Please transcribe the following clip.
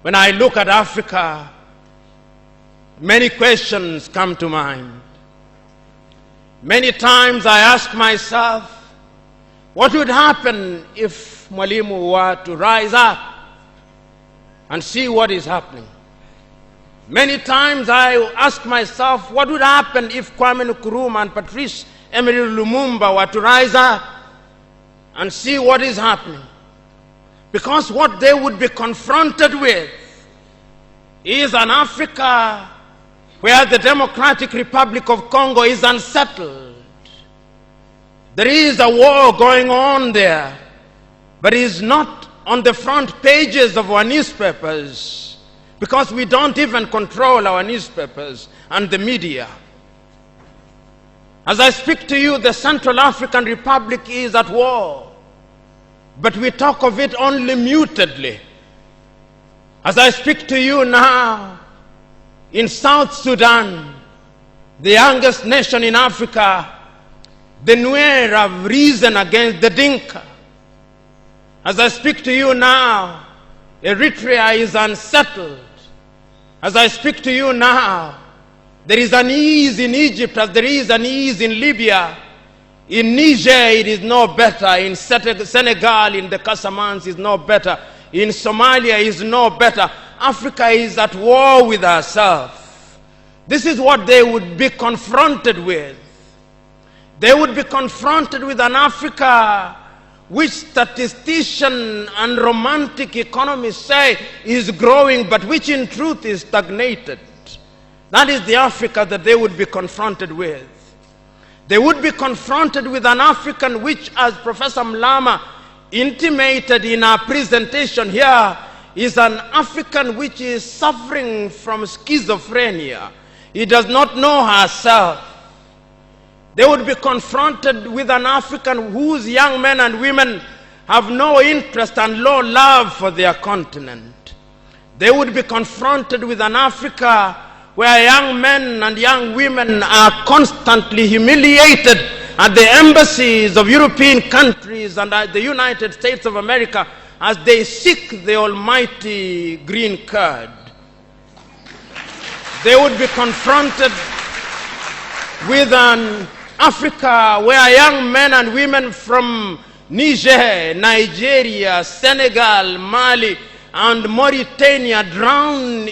When I look at Africa, many questions come to mind. Many times I ask myself, what would happen if Mwalimu were to rise up and see what is happening? Many times I ask myself, what would happen if Kwame Nkrumah and Patrice Emery Lumumba were to rise up and see what is happening? Because what they would be confronted with is an Africa where the Democratic Republic of Congo is unsettled. There is a war going on there, but it is not on the front pages of our newspapers because we don't even control our newspapers and the media. As I speak to you, the Central African Republic is at war, but we talk of it only mutedly. As I speak to you now, in South Sudan, the youngest nation in Africa, the Nuer have risen against the Dinka. As I speak to you now, Eritrea is unsettled. As I speak to you now, there is an ease in Egypt as there is an ease in Libya. In Niger, it is no better. In Senegal, in the Casamance, it is no better. In Somalia, it is no better. Africa is at war with herself. This is what they would be confronted with. They would be confronted with an Africa which statisticians and romantic economists say is growing, but which in truth is stagnated. That is the Africa that they would be confronted with. They would be confronted with an African which, as Professor Mlama intimated in our presentation here, is an African which is suffering from schizophrenia. He does not know herself. They would be confronted with an African whose young men and women have no interest and low love for their continent. They would be confronted with an Africa where young men and young women are constantly humiliated at the embassies of European countries and at the United States of America as they seek the almighty green card. They would be confronted with an Africa where young men and women from Niger, Nigeria, Senegal, Mali, and Mauritania drown